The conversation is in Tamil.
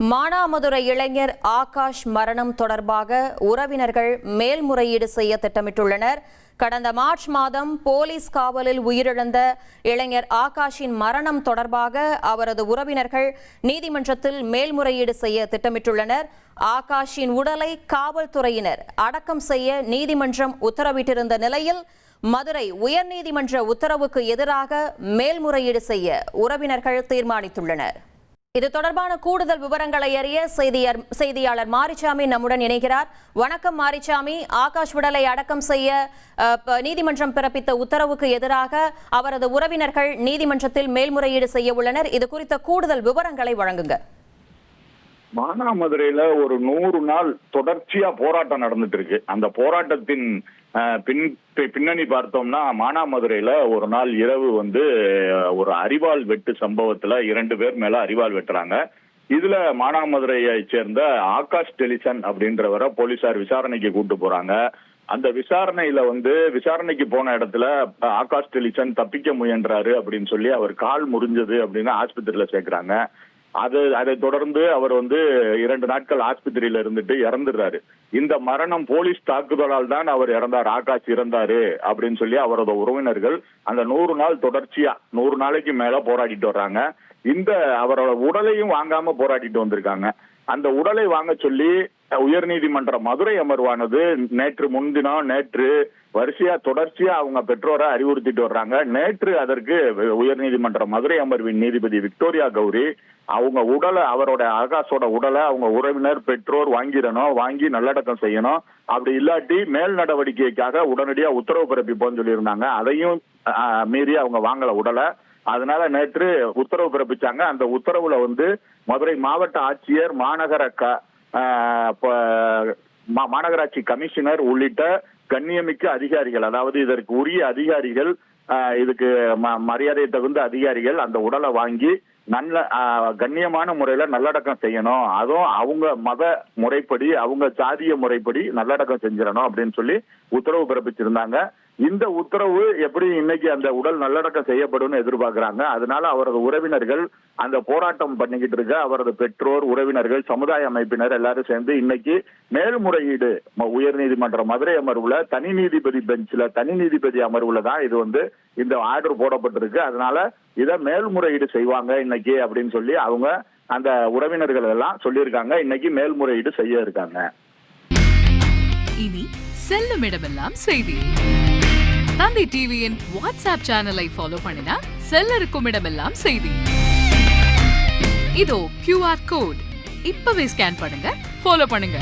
மானாமதுரை இளைஞர் ஆகாஷ் மரணம் தொடர்பாக உறவினர்கள் மேல்முறையீடு செய்ய திட்டமிட்டுள்ளனர். கடந்த மார்ச் மாதம் போலீஸ் காவலில் உயிரிழந்த இளைஞர் ஆகாஷின் மரணம் தொடர்பாக அவரது உறவினர்கள் நீதிமன்றத்தில் மேல்முறையீடு செய்ய திட்டமிட்டுள்ளனர். ஆகாஷின் உடலை காவல்துறையினர் அடக்கம் செய்ய நீதிமன்றம் உத்தரவிட்டிருந்த நிலையில் மதுரை உயர்நீதிமன்ற உத்தரவுக்கு எதிராக மேல்முறையீடு செய்ய உறவினர்கள் தீர்மானித்துள்ளனர். இது தொடர்பான கூடுதல் விவரங்களை அறிய செய்தியாளர் மாரிச்சாமி நம்முடன் இணைகிறார். வணக்கம் மாரிச்சாமி. ஆகாஷ் உடலை அடக்கம் செய்ய நீதிமன்றம் பிறப்பித்த உத்தரவுக்கு எதிராக அவரது உறவினர்கள் நீதிமன்றத்தில் மேல்முறையீடு செய்ய உள்ளனர். இது குறித்த கூடுதல் விவரங்களை வழங்குங்க. மானாமதுரையில ஒரு 100 நாள் தொடர்ச்சியா போராட்டம் நடந்துட்டு இருக்கு. அந்த போராட்டத்தின் பின்னணி பார்த்தோம்னா, மானாமதுரையில ஒரு நாள் இரவு ஒரு அரிவாள் வெட்டு சம்பவத்துல 2 பேர் மேல அரிவாள் வெட்டுறாங்க. இதுல மானாமதுரையை சேர்ந்த ஆகாஷ் டெலிசன் அப்படின்றவரை போலீசார் விசாரணைக்கு கூட்டு போறாங்க. அந்த விசாரணையில விசாரணைக்கு போன இடத்துல ஆகாஷ் டெலிசன் தப்பிக்க முயன்றாரு அப்படின்னு சொல்லி அவர் கால் முறிஞ்சது அப்படின்னு ஆஸ்பத்திரியில சேர்க்கிறாங்க. அதை தொடர்ந்து அவர் 2 நாட்கள் ஆஸ்பத்திரியில இருந்துட்டு இறந்துடுறாரு. இந்த மரணம் போலீஸ் தாக்குதலால் தான் அவர் இறந்தார், ஆகாஷ் இறந்தாரு அப்படின்னு சொல்லி அவரோட உறவினர்கள் அந்த 100 நாள் தொடர்ச்சியா 100 நாளைக்கு மேல போராடிட்டு வர்றாங்க. அவரோட உடலையும் வாங்காம போராடிட்டு வந்திருக்காங்க. அந்த உடலை வாங்க சொல்லி உயர்நீதிமன்ற மதுரை அமர்வானது நேற்று வரிசையா தொடர்ச்சியா அவங்க பெற்றோரை அறிவுறுத்திட்டு வர்றாங்க. நேற்று அதற்கு உயர்நீதிமன்ற மதுரை அமர்வின் நீதிபதி விக்டோரியா கௌரி அவங்க உடலை, அவரோட ஆகாஷோட உடலை அவங்க உறவினர் பெற்றோர் வாங்கி நல்லடக்கம் செய்யணும், அப்படி இல்லாட்டி மேல் நடவடிக்கைக்காக உடனடியா உத்தரவு பிறப்பிப்போம்னு சொல்லியிருந்தாங்க. அதையும் மீறி அவங்க வாங்கல உடலை. அதனால நேற்று உத்தரவு பிறப்பிச்சாங்க. அந்த உத்தரவுல மதுரை மாவட்ட ஆட்சியர், மாநகராட்சி கமிஷனர் உள்ளிட்ட கண்ணியமிக்க அதிகாரிகள், அதாவது இதற்கு உரிய அதிகாரிகள், இதுக்கு மரியாதை தகுந்த அதிகாரிகள் அந்த உடலை வாங்கி நல்ல கண்ணியமான முறையில நல்லடக்கம் செய்யணும், அதுவும் அவங்க மத முறைப்படி, அவங்க சாதிய முறைப்படி நல்லடக்கம் செஞ்சிடணும் அப்படின்னு சொல்லி உத்தரவு பிறப்பிச்சிருந்தாங்க. இந்த உத்தரவு எப்படி இன்னைக்கு அந்த உடல் நல்லடக்கம் செய்யப்படும் எதிர்பார்க்கிறாங்க. அதனால அவரது உறவினர்கள் அந்த போராட்டம் பண்ணிக்கிட்டு இருக்க அவரது பெற்றோர், உறவினர்கள், சமுதாய அமைப்பினர் எல்லாரும் சேர்ந்து இன்னைக்கு மேல்முறையீடு உயர்நீதிமன்ற மதுரை அமர்வுல தனி நீதிபதி அமர்வுல தான் இது இந்த ஆர்டர் போடப்பட்டிருக்கு. அதனால இதை மேல்முறையீடு செய்வாங்க இன்னைக்கு அப்படின்னு சொல்லி அவங்க அந்த உறவினர்கள் எல்லாம் சொல்லியிருக்காங்க. இன்னைக்கு மேல்முறையீடு செய்ய இருக்காங்க. இனி செல்லும் இடமெல்லாம் செய்தி. தந்தி டிவியின் வாட்ஸ்அப் சேனலை ஃபாலோ பண்ணினா செல்ல இருக்கும் இடமெல்லாம் செய்தி. இதோ QR கோட் இப்பவே ஸ்கேன் பண்ணுங்க, ஃபாலோ பண்ணுங்க.